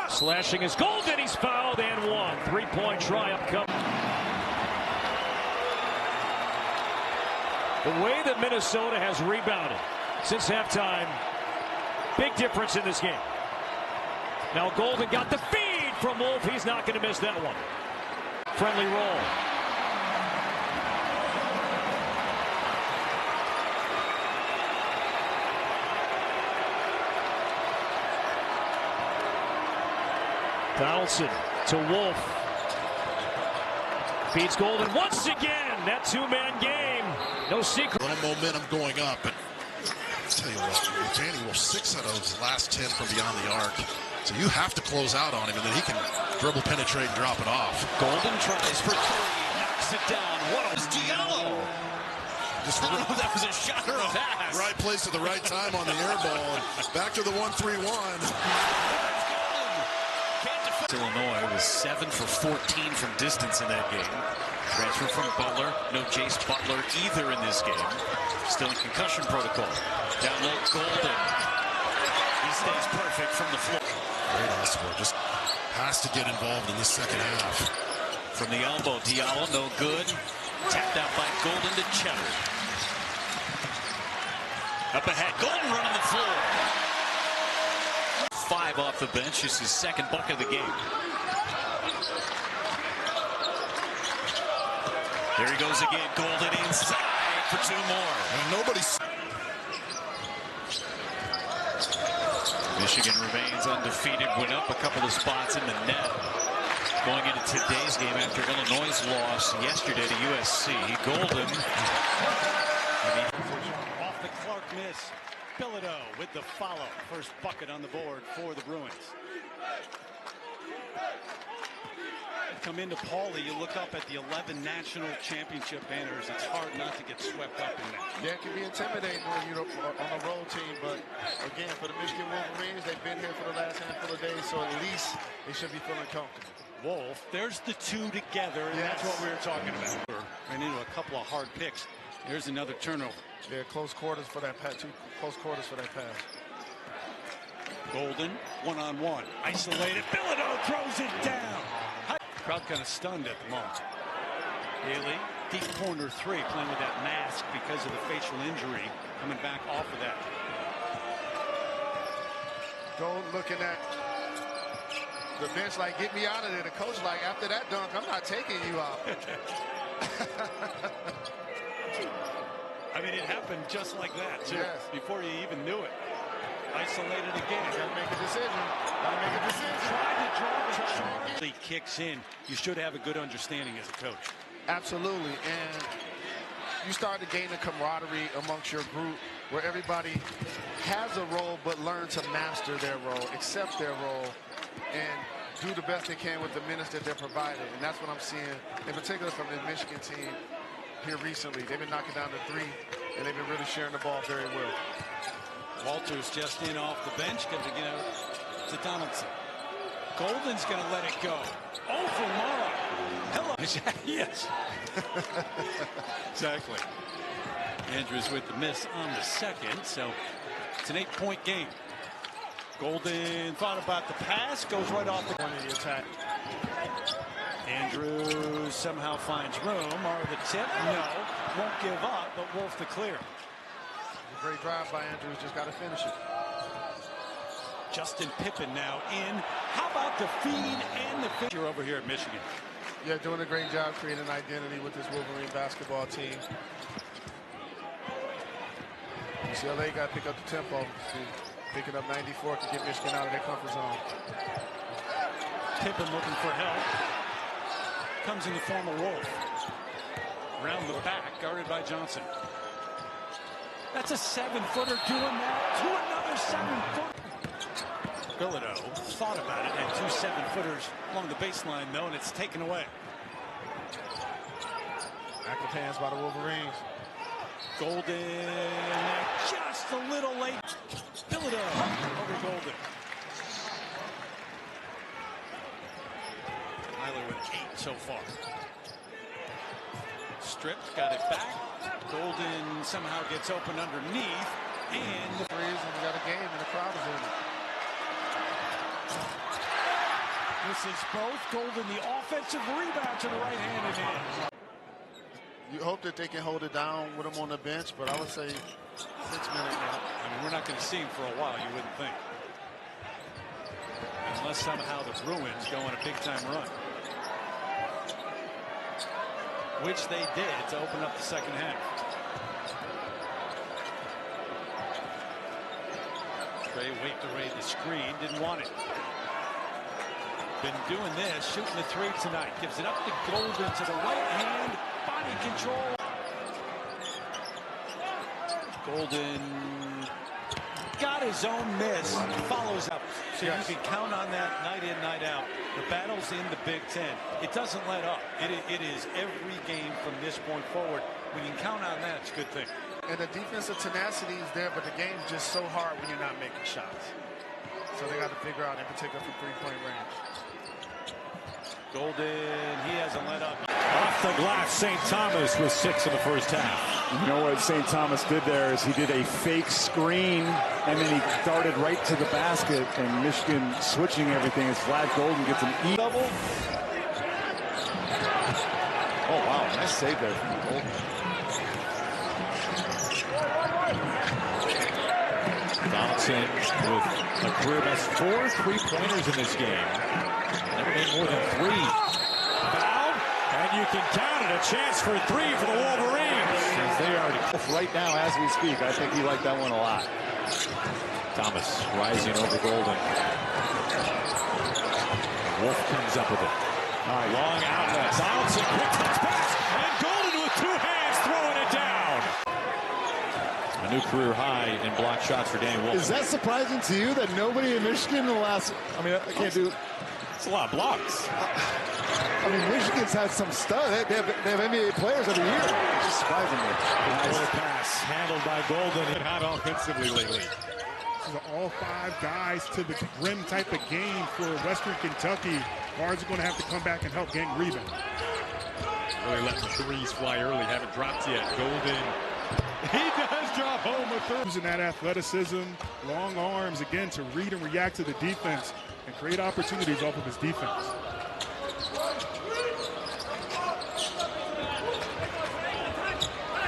Slashing is Goldin. He's fouled and one. 3-point try upcoming. The way that Minnesota has rebounded since halftime, big difference in this game. Now Goldin got the feed from Wolf. He's not going to miss that one. Friendly roll. Donaldson to Wolf. Feeds Goldin once again. That two-man game. No secret. A little momentum going up. And I'll tell you what, Danny Wolf, 6 out of those last 10 from beyond the arc. So you have to close out on him, and then he can dribble, penetrate, and drop it off. Goldin tries for three, knocks it down. What was Diallo? I don't know if that was a shot or a pass. Right place at the right time on the air ball. Back to the 1-3-1. Illinois was 7 for 14 from distance in that game. Transfer from Butler. No Jace Butler either in this game. Still in concussion protocol. Down low, Goldin. He stays perfect from the floor. Great all-score. Just has to get involved in this second half. From the elbow, Diallo, no good. Tapped out by Goldin to Cheddar. Up ahead, Goldin running the floor. 5 off the bench. This is his second bucket of the game. There he goes again. Goldin inside for 2 more. And nobody's... Michigan remains undefeated. Went up a couple of spots in the net. Going into today's game after Illinois' loss yesterday to USC. Goldin. Off the Clark miss. Bilodeau with the follow. First bucket on the board for the Bruins. Come into Pauley, you look up at the 11 national championship banners. It's hard not to get swept up in that. Yeah, it can be intimidating when you're on a road team, but again, for the Michigan Wolverines, they've been here for the last handful of days, so at least they should be feeling comfortable. Wolf, there's the two together, and that's what we were talking about. Ran into a couple of hard picks. There's another turnover. Yeah, close quarters for that pass. 2 close quarters for that pass. Goldin, one-on-one. Isolated. Bilodeau throws it down. Crowd kind of stunned at the moment. Haley, deep corner 3, playing with that mask because of the facial injury. Coming back off of that. Goldin looking at the bench like, get me out of there. The coach like, after that dunk, I'm not taking you out. I mean, it happened just like that, too. Yes. Before you even knew it. Isolated again. Gotta make a decision. Gotta make a decision. Tried to draw. He kicks in. You should have a good understanding as a coach. Absolutely. And you start to gain a camaraderie amongst your group where everybody has a role but learn to master their role, accept their role, and do the best they can with the minutes that they're provided. And that's what I'm seeing, in particular from the Michigan team here recently. They've been knocking down the 3, and they've been really sharing the ball very well. Walters just in off the bench, going to get out to Donaldson. Goldin's going to let it go. Oh, for Mara. Hello. Yes. Exactly. Andrews with the miss on the second, so it's an 8-point game. Goldin thought about the pass, goes right off the one in the attack. Andrews somehow finds room. Mara the tip, no. Won't give up, but Wolf the clear. Great drive by Andrews, just got to finish it. Justin Pippen now in. How about the feed and the finish over here at Michigan? Yeah, doing a great job creating an identity with this Wolverine basketball team. UCLA got to pick up the tempo. Picking up 94 to get Michigan out of their comfort zone. Pippen looking for help. Comes in the form of Wolf. Around the back, guarded by Johnson. That's a 7-footer doing that to another 7-footer. Bilodeau thought about it, and 2 7-footers along the baseline, though, and it's taken away. Active hands by the Wolverines. Goldin just a little late. Philadelphia over Goldin. Tyler with 8 so far. Stripped, got it back. Goldin somehow gets open underneath. And the threes, and we got a game, and the crowd is in it. This is both. Goldin, the offensive rebound to the right-handed man. You hope that they can hold it down with him on the bench, but I would say 6 minutes now. I mean, we're not going to see him for a while, you wouldn't think. Unless somehow the Bruins go on a big-time run. Which they did to open up the second half. Trey waved away the screen, didn't want it. Been doing this, shooting the three tonight. Gives it up to Goldin to the right hand. Body control. Goldin got his own miss. Follows up. So you can count on that night in, night out. The battle's in the Big Ten. It doesn't let up. It is every game from this point forward. When you can count on that, it's a good thing. And the defensive tenacity is there, but the game's just so hard when you're not making shots. So they got to figure out, in particular, from three-point range. Goldin, he hasn't let up. Off the glass, St. Thomas with 6 in the first half. You know what St. Thomas did there is he did a fake screen, and then he darted right to the basket, and Michigan switching everything as Vlad Goldin gets an E-double. Oh, wow, nice save there from Goldin. Donaldson with a career best 4 3-pointers in this game. Never made more than 3. Foul, and you can count it. A chance for 3 for the Wolverines. As they are right now as we speak. I think he liked that one a lot. Thomas rising over Goldin. Wolf comes up with it. Long outlet. Donaldson, quick touch pass, and Goldin with 2 hands throwing it down. A new career high in block shots for Danny Wolf. Is that surprising to you that nobody in Michigan in the last, I mean, I can't do. It's a lot of blocks. I mean, Michigan's had some studs. They have NBA players every year. It's just surprising me. Nice pass handled by Goldin. Hot offensively lately. This is an all 5 guys to the rim type of game for Western Kentucky. Guards are going to have to come back and help gang rebound. Really letting the threes fly early. Haven't dropped yet. Goldin. He does drop home a third. Using that athleticism, long arms, again, to read and react to the defense and create opportunities off of his defense.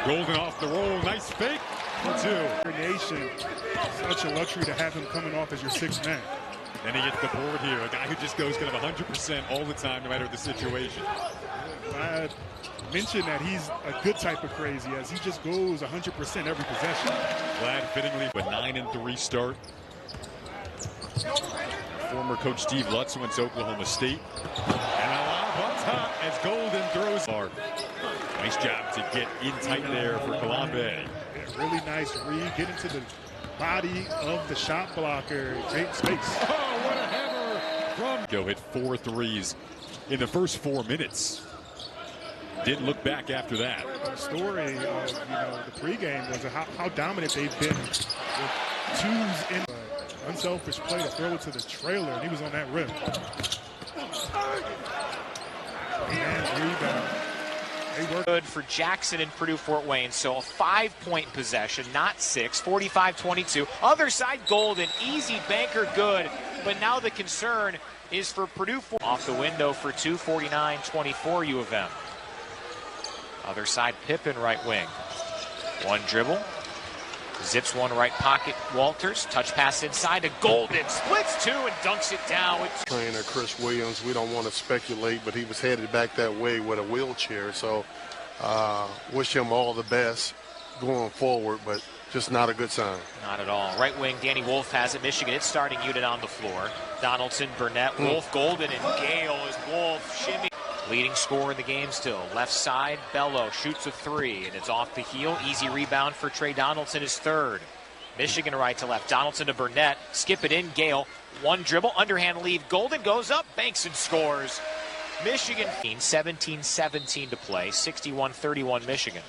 Goldin off the roll. Nice fake. For 2. Nation, such a luxury to have him coming off as your 6th man. Then he gets the board here. A guy who just goes kind of 100% all the time, no matter the situation. I mentioned that he's a good type of crazy, as he just goes 100% every possession. Glad fittingly with 9-3 start. Former coach Steve Lutz went to Oklahoma State. And a lob up top as Goldin throws hard. Nice job to get in tight there for Columbia. Really nice read, get into the body of the shot blocker, great space. Oh, what a hammer from Go hit 4 threes in the first 4 minutes. Didn't look back after that. The story of the pregame was how dominant they've been with 2s in unselfish play to throw it to the trailer, and he was on that rim. And rebound. Good for Jackson and Purdue Fort Wayne, so a 5-point possession, not 6, 45-22. Other side, Goldin, easy banker, good, but now the concern is for Purdue. Off the window for 2, 49-24 U of M. Other side, Pippen, right wing. 1 dribble, zips 1 right pocket, Walters, touch pass inside to Goldin, splits 2 and dunks it down. Trainer Chris Williams, we don't want to speculate, but he was headed back that way with a wheelchair, so wish him all the best going forward, but just not a good sign. Not at all. Right wing, Danny Wolf has it. Michigan, its starting unit on the floor. Donaldson, Burnett, Wolf, Goldin, and Gale as Wolf shimmy. Leading scorer in the game still. Left side, Bello shoots a 3, and it's off the heel. Easy rebound for Trey Donaldson, his 3rd. Michigan right to left. Donaldson to Burnett. Skip it in, Gale. 1 dribble, underhand lead. Goldin goes up, banks and scores. Michigan 17-17 to play, 61-31 Michigan.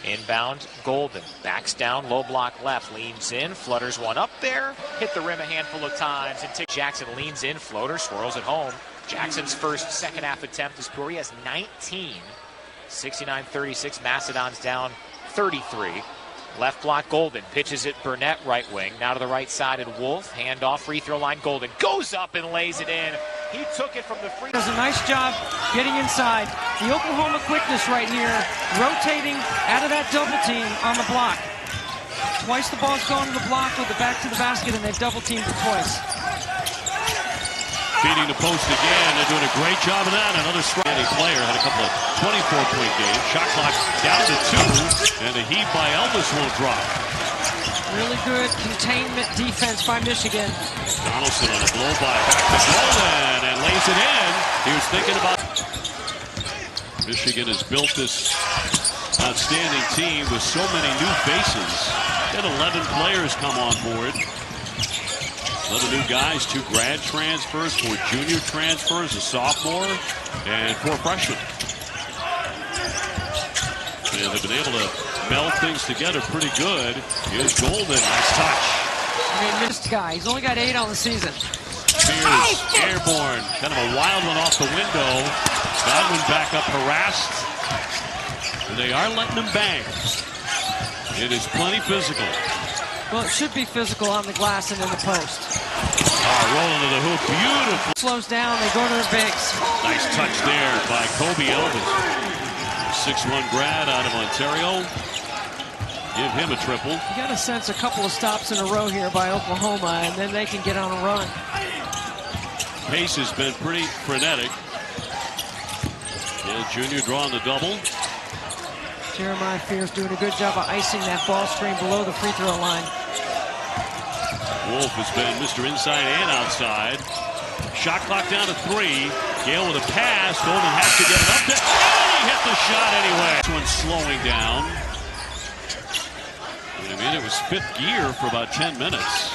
Inbound, Goldin backs down, low block left, leans in, flutters one up there, hit the rim a handful of times, and Jackson leans in, floater, swirls it home. Jackson's first second half attempt is poor. He has 19. 69-36, Macedon's down 33. Left block, Goldin pitches it, Burnett right wing. Now to the right side, and Wolf, handoff, free throw line, Goldin goes up and lays it in. He took it from the free. Does a nice job getting inside. The Oklahoma quickness right here, rotating out of that double team on the block. Twice the ball's going to the block with the back to the basket, and they've double teamed it twice. Feeding the post again. They're doing a great job of that. Another strong player had a couple of 24-point games. Shot clock down to 2, and the heat by Elvis won't drop. Really good containment defense by Michigan. Donaldson on a blow by back to Goldin and lays it in. He was thinking about. Michigan has built this outstanding team with so many new faces. They had 11 players come on board. 11 new guys, 2 grad transfers, 4 junior transfers, a sophomore, and 4 freshmen. And they've been able to meld things together pretty good. Here's Goldin, nice touch. I mean, missed guy. He's only got 8 on the season. Spears, airborne, kind of a wild one off the window. Godwin back up harassed. And they are letting him bang. It is plenty physical. Well, it should be physical on the glass and in the post. Rolling to the hoop, beautiful. Slows down, they go to their bigs. Nice touch there by Kobe Elvis. 6'1" grad out of Ontario. Give him a triple. You got to sense a couple of stops in a row here by Oklahoma, and then they can get on a run. Pace has been pretty frenetic. Yeah, junior drawing the double. Jeremiah Fears doing a good job of icing that ball screen below the free throw line. Wolf has been Mr. Inside and outside. Shot clock down to 3. Gale with a pass. Goldin has to get it up there. And he hit the shot anyway. This one's slowing down. I mean, it was 5th gear for about 10 minutes.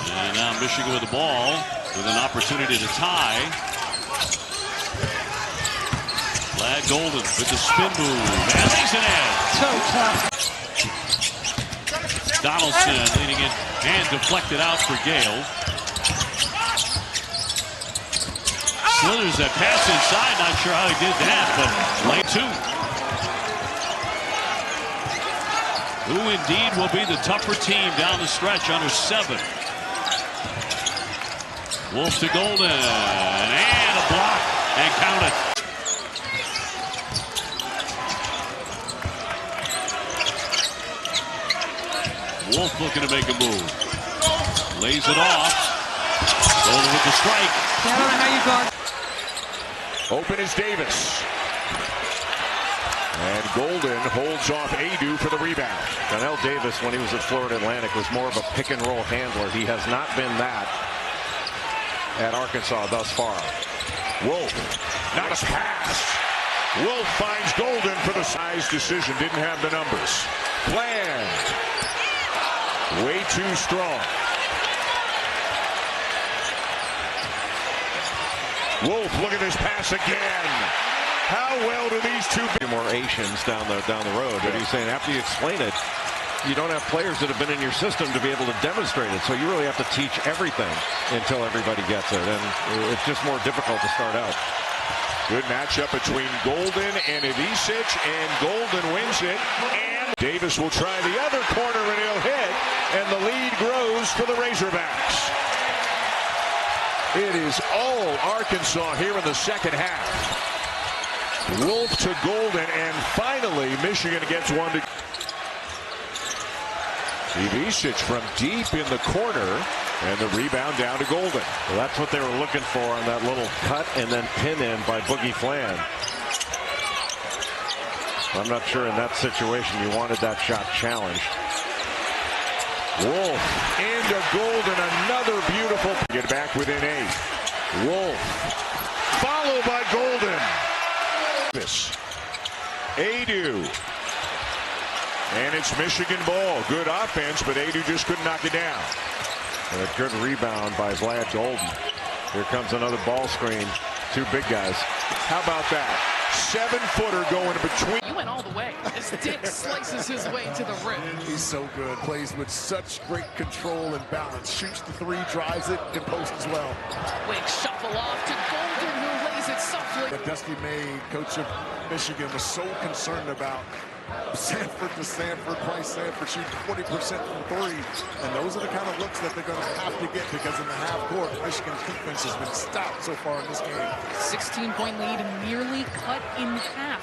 And now Michigan with the ball with an opportunity to tie. Vlad Goldin with the spin move. And lays it in. So tough. Donaldson leading it and deflected out for Gale. Slithers that pass inside. Not sure how he did that, but lane 2. Who indeed will be the tougher team down the stretch under 7. Wolf to Goldin. And a block. And count it. Wolf looking to make a move. Lays it off. Goldin with the strike. I don't know how you guard. Open is Davis. And Goldin holds off Adu for the rebound. Donnell Davis, when he was at Florida Atlantic, was more of a pick-and-roll handler. He has not been that at Arkansas thus far. Wolf, nice pass. Wolf finds Goldin for the size decision. Didn't have the numbers. Planned. Way too strong. Wolf, look at this pass again. How well do these two more Asians down the road? But he's saying after you explain it, you don't have players that have been in your system to be able to demonstrate it. So you really have to teach everything until everybody gets it. And it's just more difficult to start out. Good matchup between Goldin and Ivisic, and Goldin wins it. And Davis will try the other corner, and he'll hit. And the lead grows for the Razorbacks. It is all Arkansas here in the second half. Wolf to Goldin, and finally Michigan gets one to Ivisic from deep in the corner, and the rebound down to Goldin. Well, that's what they were looking for on that little cut and then pin in by Boogie Flan. I'm not sure in that situation you wanted that shot challenged. Wolf into Goldin, another beautiful. Get back within 8. Wolf followed by Goldin. Adu. And it's Michigan ball. Good offense, but Adu just couldn't knock it down. And a good rebound by Vlad Goldin. Here comes another ball screen. Two big guys. How about that? 7-footer going between. You went all the way as Dick slices his way to the rim. He's so good. Plays with such great control and balance. Shoots the three, drives it, and posts as well. Quick shuffle off to Goldin, who lays it softly. But Dusty May, coach of Michigan, was so concerned about Sanford to Sanford, Price Sanford shooting 20% from three. And those are the kind of looks that they're going to have to get, because in the half court, Michigan's defense has been stout so far in this game. 16-point lead nearly cut in half.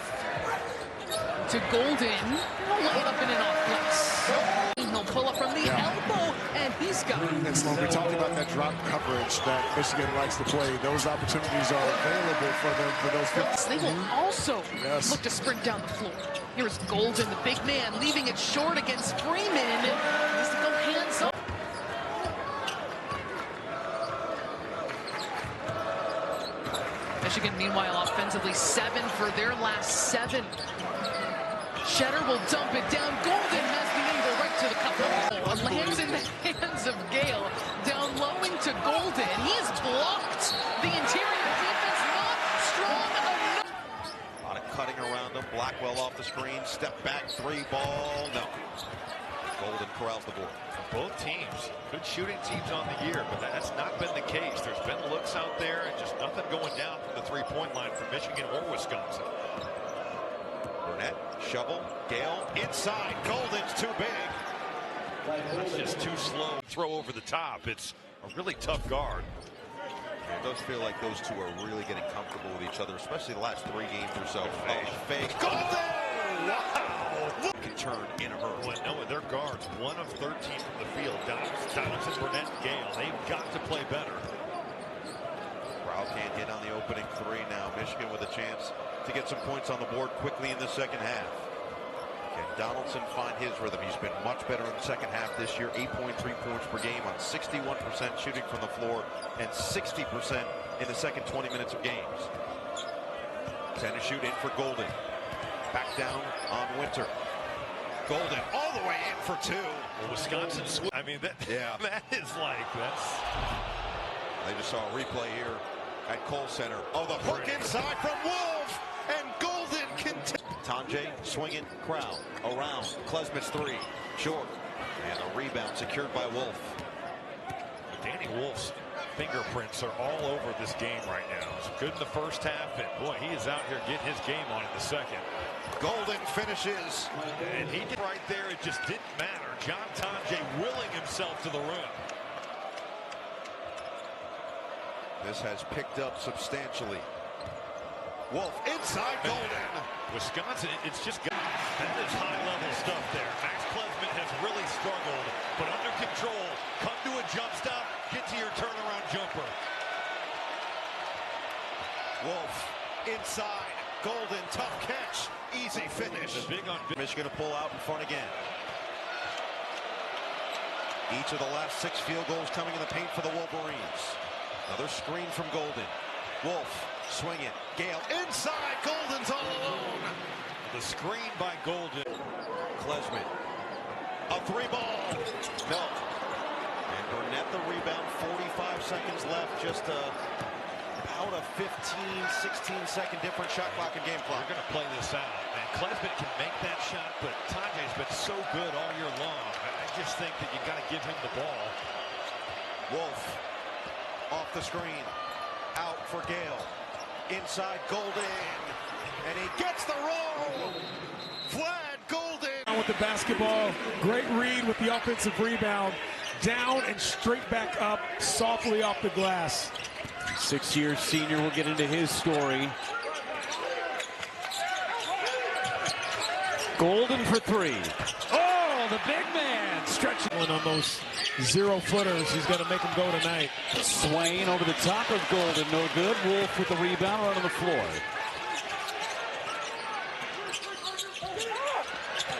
To Goldin, he'll lay it up in an off place. He'll pull up from the elbow, and he's got it. And so when we talk about that drop coverage that Michigan likes to play, those opportunities are available for them for those 50. They will also look to sprint down the floor. Here's Goldin, the big man, leaving it short against Freeman. Needs to go hands up. Michigan, meanwhile, offensively 7 for their last 7. Shetter will dump it down. Goldin has the angle right to the cup. Lands in the hands of Gale. Down low into Goldin. He is blocked. The interior defense not strong enough. A lot of cutting around him. Blackwell off the screen. Step back, 3 ball. No. Goldin corrals the board. Both teams, good shooting teams on the year, but that's not been the case. There's been looks out there and just nothing going down from the three-point line for Michigan or Wisconsin. Burnett, shovel, Gale, inside. Goldin's too big. It's just too slow. Throw over the top. It's a really tough guard. It does feel like those two are really getting comfortable with each other, especially the last 3 games or so. Fake. Goldin! Wow! Can turn in a hurry. Well, no, their guards, 1 of 13 from the field. Donaldson, Burnett, and Gale. They've got to play better. Crowd can't hit on the opening 3 now. Michigan with a chance to get some points on the board quickly in the second half. Can Donaldson find his rhythm? He's been much better in the second half this year. 8.3 points per game on 61% shooting from the floor and 60% in the second 20 minutes of games. 10 to shoot in for Goldin. Back down on Winter. Goldin all the way in for 2. Well, Wisconsin, I mean, that is like, They just saw a replay here at Kohl Center. Oh, the hook inside from Wolf, and Goldin can. Tanjay swinging, crowd around. Klesmit's 3, short, and a rebound secured by Wolf. Danny Wolf's fingerprints are all over this game right now. It's good in the first half, and boy, he is out here getting his game on in the second. Goldin finishes, and he did right there. It just didn't matter. John Tanjay willing himself to the rim. This has picked up substantially. Wolf inside Goldin. Wisconsin, it's just got that is high-level stuff there. Max Klesmit has really struggled, but under control. Come to a jump stop, get to your turnaround jumper. Wolf inside. Goldin, tough catch. Easy finish. Michigan to pull out in front again. Each of the last 6 field goals coming in the paint for the Wolverines. Another screen from Goldin. Wolf swinging. Gale inside. Goldin's all alone. The screen by Goldin. Klesmit. A 3-ball. No. And Burnett the rebound. 45 seconds left. Just about a 15, 16-second different shot clock and game clock. They're going to play this out. And Klesmit can make that shot, but Tanjay's been so good all year long. I just think that you got to give him the ball. Wolf off the screen. Out for Gale. Inside Goldin. And he gets the roll. Vlad Goldin. With the basketball. Great read with the offensive rebound. Down and straight back up. Softly off the glass. 6-year senior will get into his story. Goldin for 3. Oh, the big man stretching one on those 0-footers. He's got to make them go tonight. Swain over the top of Goldin, no good. Wolf with the rebound right on the floor.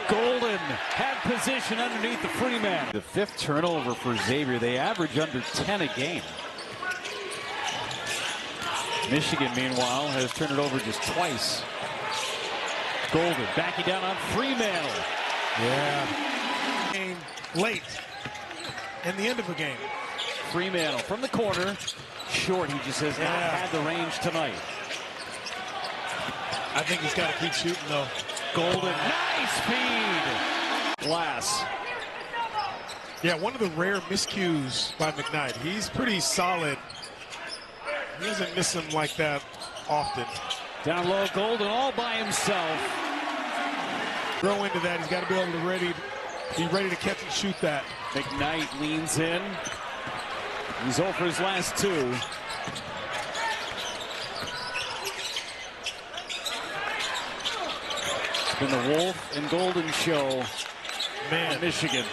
Goldin had position underneath the free man. The 5th turnover for Xavier. They average under 10 a game. Michigan, meanwhile, has turned it over just twice. Goldin backing down on Fremantle. Yeah. Game late in the end of the game. Fremantle from the corner. short. He just has not had the range tonight. I think he's got to keep shooting, though. Goldin, nice feed. Glass. Yeah, one of the rare miscues by McKnight. He's pretty solid. He doesn't miss them like that often. Down low, Goldin all by himself. Throw into that. He's got to be able to be ready to catch and shoot that. McKnight leans in. He's over his last two. It's been the Wolf and Goldin show. Man, Michigan.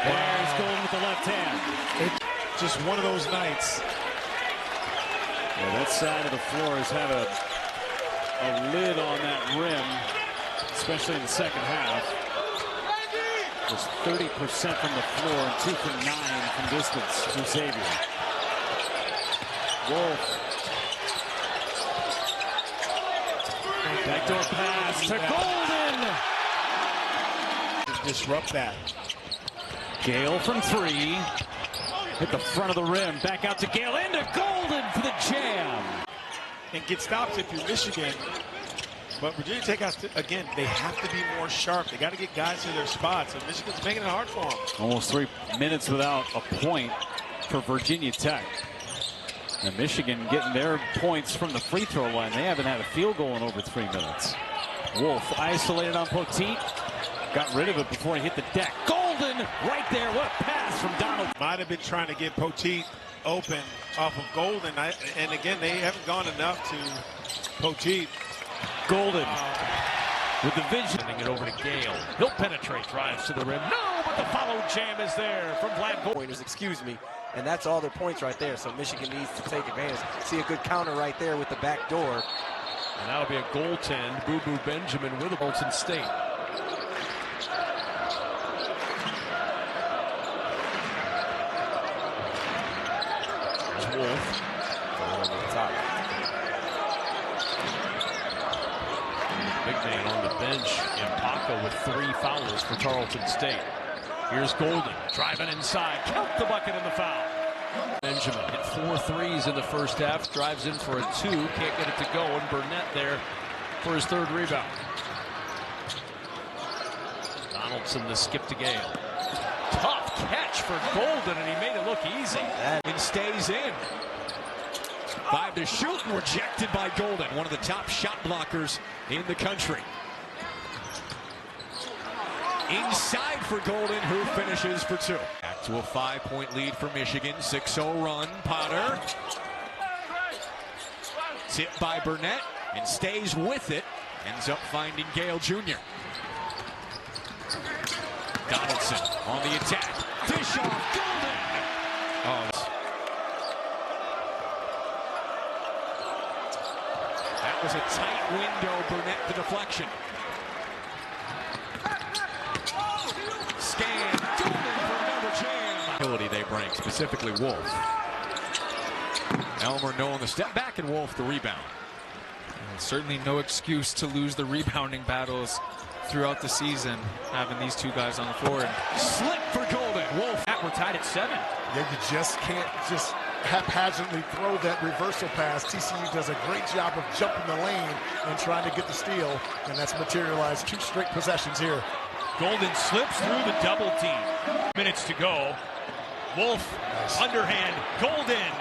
There's Goldin with the left hand. It's just one of those nights. Yeah, that side of the floor has had a lid on that rim, especially in the second half. Just 30% from the floor and 2 for 9 from distance for Xavier. Wolf. Backdoor pass to Goldin. Disrupt that. Gale from 3. Hit the front of the rim. Back out to Gale. Into Goldin for the jam. And get stops if you're Michigan. But Virginia Tech has to, again, they have to be more sharp. They got to get guys to their spots. And Michigan's making it hard for them. Almost 3 minutes without a point for Virginia Tech. And Michigan getting their points from the free throw line. They haven't had a field goal in over 3 minutes. Wolf isolated on Poteet. Got rid of it before he hit the deck. Goldin right there. What a pass from Donald. Might have been trying to get Poteet open off of Goldin. And again, they haven't gone enough to Poteet. Goldin with the vision. Sending it over to Gale. He'll penetrate, drives to the rim. No, but the follow jam is there from Vlad Goldin. Excuse me. And that's all their points right there. So Michigan needs to take advantage. See a good counter right there with the back door. And that'll be a goaltend. Boo Boo Benjamin with Bolton State. There's Wolf. Over the top. Big man on the bench. Impaka with 3 fouls for Tarleton State. Here's Goldin driving inside. Count the bucket and the foul. Benjamin hit 4 threes in the first half. Drives in for a 2. Can't get it to go. And Burnett there for his 3rd rebound. Donaldson the skip to Gale. Tough catch for Goldin, and he made it look easy. And stays in. 5 to shoot, and rejected by Goldin, one of the top shot blockers in the country. Inside for Goldin, who finishes for 2. Back to a 5-point lead for Michigan. 6-0 run. Potter. Tipped by Burnett and stays with it. Ends up finding Gale Jr. Donaldson on the attack. Dish off. Goldin. Oh, that was a tight window. Burnett the deflection. Scan. Goldin for another jam. Ability they bring, specifically Wolf. Elmer knowing the step back, and Wolf the rebound. Certainly no excuse to lose the rebounding battles throughout the season, having these 2 guys on the floor. Slip for Goldin. Wolf. We're tied at 7. Yeah, you just can't just haphazardly throw that reversal pass. TCU does a great job of jumping the lane and trying to get the steal, and that's materialized 2 straight possessions here. Goldin slips through the double team. Minutes to go. Wolf, underhand. Goldin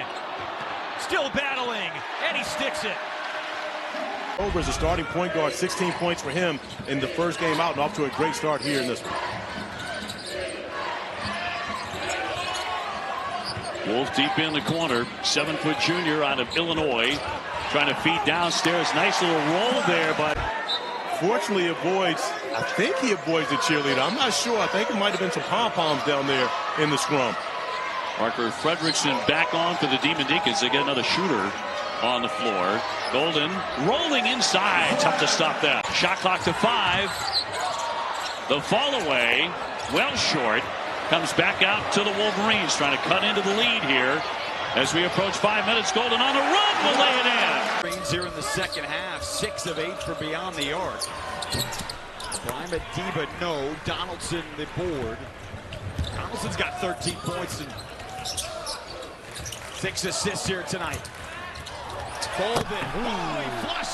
still battling, and he sticks it. Over as a starting point guard, 16 points for him in the first game out, and off to a great start here in this one. Wolf deep in the corner, 7-foot junior out of Illinois, trying to feed downstairs. Nice little roll there, but fortunately I think he avoids the cheerleader. I'm not sure. I think it might have been some pom-poms down there in the scrum. Parker Fredrickson back on for the Demon Deacons. They get another shooter on the floor. Goldin rolling inside. Tough to stop that. Shot clock to 5. The fall away, well short. Comes back out to the Wolverines, trying to cut into the lead here. As we approach 5 minutes, Goldin on the run will lay it in. Greens here in the second half. 6 of 8 for beyond the arc. Prime Adiba, no. Donaldson, the board. Donaldson's got 13 points and 6 assists here tonight. Goldin. Oh, he flushes.